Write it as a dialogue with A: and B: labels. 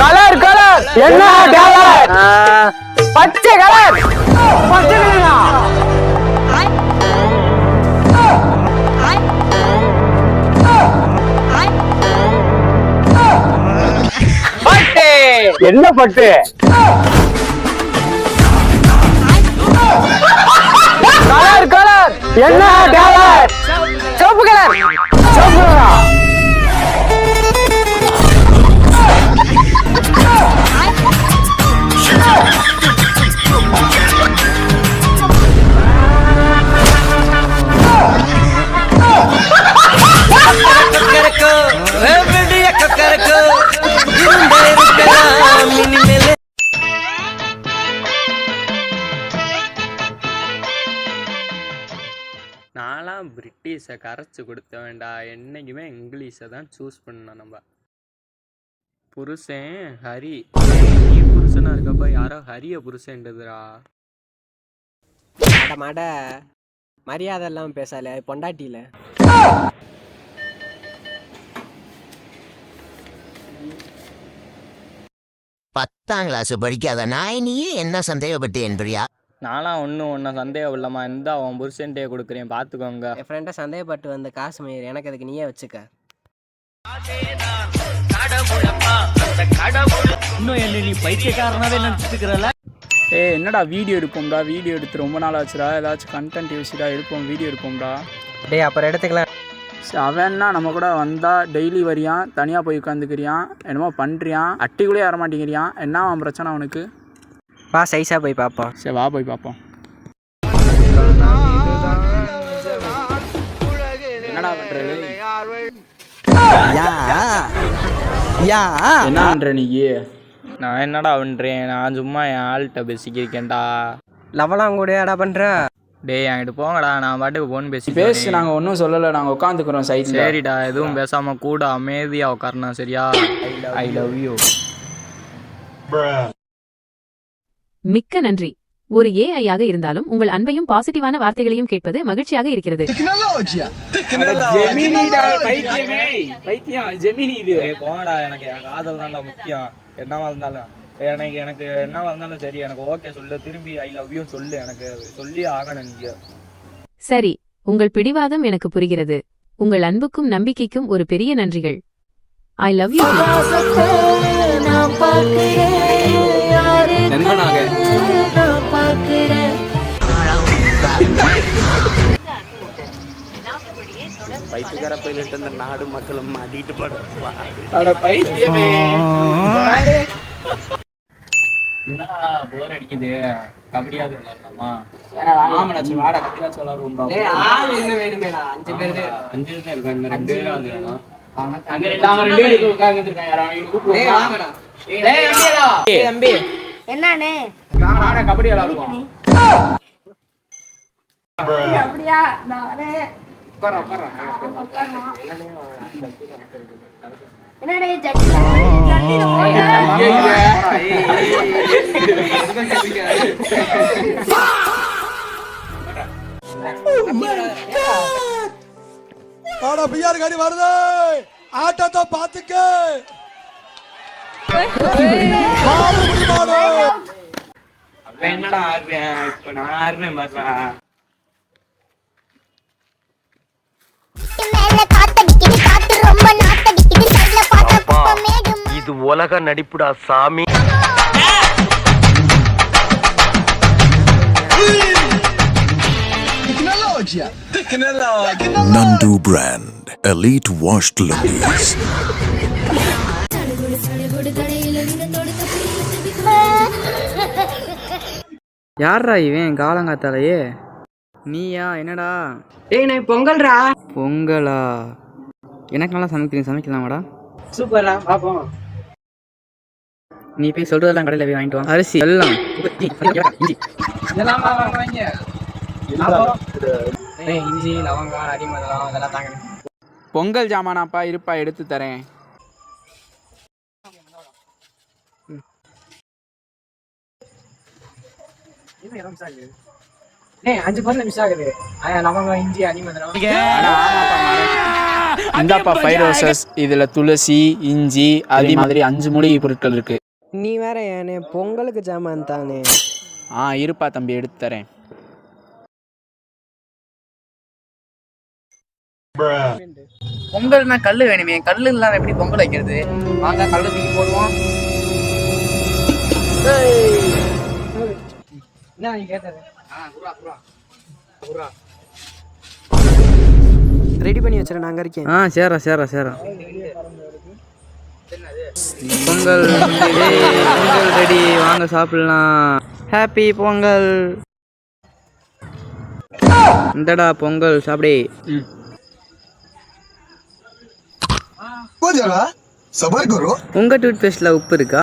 A: Colour colour என்ன colour? பச்சை colour. பச்சை கலரா? பட்டு. என்ன பட்டு? கலர் கலர் என்ன கலர்? சிவப்பு கலர். சிவப்பு கலரா?
B: நான்லாம் பிரிட்டிஷை கரைச்சி கொடுத்த வேண்டாம், என்னைக்குமே இங்கிலீஷை தான் சூஸ் பண்ணணும். நம்ம புருஷன் ஹரி, நீ புருஷனா இருக்கப்ப யாரோ ஹரிய புருஷன்றதுரா.
C: மாட மரியாதை எல்லாம் பேசல பொண்டாட்டியில.
D: 10ஆம் கிளாஸ் படிக்காத நாய் நீ என்ன சந்தேகப்பட்டு என்பியா?
B: நான்லாம் ஒன்றும் சந்தேகம் இல்லாமல் இருந்தால் அவன் புருஷன்ட்டே கொடுக்குறேன், பார்த்துக்கோங்க.
C: என் ஃப்ரெண்டை சந்தேகப்பட்டு வந்த காசுமீர் எனக்கு அதுக்கு நீயே வச்சுக்க.
E: இன்னும் என்ன நீ பைத்தியக்காரனாவே நினைச்சிட்டுக்கிறல?
F: என்னடா வீடியோ எடுப்போம்டா, வீடியோ எடுத்து ரொம்ப நாள் ஆச்சுடா, ஏதாச்சும் கண்டென்ட் யோசிடா எடுப்போம், வீடியோ எடுப்போம்டா.
C: டேய் அப்புறம் எடுத்துக்கலாம்.
F: அவன்னா நம்ம கூட வந்தால் டெய்லி வரியான், தனியாக போய் உட்காந்துக்கிறியான், என்னமோ பண்ணுறியான், அட்டிக்குள்ளே வர மாட்டேங்கிறியான். என்ன அவன் பிரச்சனை அவனுக்கு?
C: வா சைஸா போய் பார்ப்போம்.
F: சரி வா போய் பார்ப்போம். என்னடா பண்றது? என்ன பண்ற நீ?
B: நான் என்னடா பண்ணுறேன், நான் சும்மா என் ஆள்கிட்ட பேசிக்கிருக்கேன்டா.
C: லவலாம் கூட ஏடா பண்ற?
B: டேய் என்கிட்ட போங்கடா, நான் பாட்டுக்கு ஃபோன் பேசி
F: பேசு. நாங்கள் ஒன்றும் சொல்லலை, நாங்கள் உட்காந்துக்கிறோம் சைட்.
B: சரிடா, எதுவும் பேசாம கூட அமைதியாக உட்காரணும், சரியா? I love you.
G: மிக்க நன்றி. ஒரு AI ஆக இருந்தாலும் உங்கள் அன்பையும் பாசிட்டிவான வார்த்தைகளையும் கேட்பது மகிழ்ச்சியாக இருக்கிறது.
B: போங்கடா, எனக்கு என் காதல் தான்டா முக்கியம். என்னவா இருந்தாலும் எனக்கு என்னவா இருந்தாலும் சரி, எனக்கு ஓகே சொல்லு, திரும்பி ஐ லவ் யூ சொல்லு, எனக்கு சொல்லி ஆகணும் நீங்க.
G: சரி, உங்கள் பிடிவாதம் எனக்கு புரிகிறது. உங்கள் அன்புக்கும் நம்பிக்கைக்கும் ஒரு பெரிய நன்றிகள். I love you.
E: பைத்தியக்கார பைலட் அந்த நாடு மக்களும் மாட்டிட்டு படுவா.
B: போர் அடிக்குது, கபடியாவது விளையாடலாமா?
H: என்னண்ணே
F: கபடி விளையாடுவோம்.
H: அப்படியா? என்னடே
I: பிஆர் காடி வருது, ஆட்டத்தை பாத்துக்க.
B: என்னடா ஆடுறேன் இப்ப, நான் ஆடுறேன் பாருடா.
E: இது உலக நடிப்புடா சாமி.
J: Nandu brand elite washed lungies.
F: யாரா இவன் காலங்காத்தாலேயே? நீயா? என்னடா?
C: டேய் நான் பொங்கல்ரா.
F: பொங்கலா? எனக்கு நல்லா சமைக்கலாமாடா?
C: சூப்பரா, பாப்போம்.
F: நீ போய் சொல்றதெல்லாம் கடையில் போய் வாங்கிட்டு வா. அரிசி எல்லாம்
C: இஞ்சி லவங்கம் அரிமதம் அதெல்லாம் தாங்க.
F: பொங்கல் ஜாமானாப்பா, இருப்பா எடுத்து தரேன்.
C: அஞ்சு பொருள் மிஸ் ஆகுது லவங்கம் இஞ்சி அனிமதனம்
F: இந்தாப்பா 5 ரோசஸ். இதுல துளசி, இஞ்சி, அதே மாதிரி 5 மூலிகை பொருட்கள் இருக்கு.
C: நீ வேற ஏனே பொங்கலுக்கு ஜாமான் தானே.
F: இருப்பா தம்பி, எடுத்து தரேன்.
A: பொங்கல்னா கல்லு வேணுமே, கல்லு இல்லாம எப்படி பொங்கல் வைக்கிறது? வாங்க கல்லு தூக்கி போடுவோம்.
C: என்ன நீ கேட்டது? ரெடி பண்ணி வச்சிட, நான் அங்க இருக்கேன்.
A: சேரா பொங்கல் பொங்கல் ரெடி, வாங்க சாப்பிடலாம். ஹாப்பி பொங்கல். இந்தடா பொங்கல் சாப்பிடே. உங்க டூத் பேஸ்ட்ல உப்பு இருக்கா?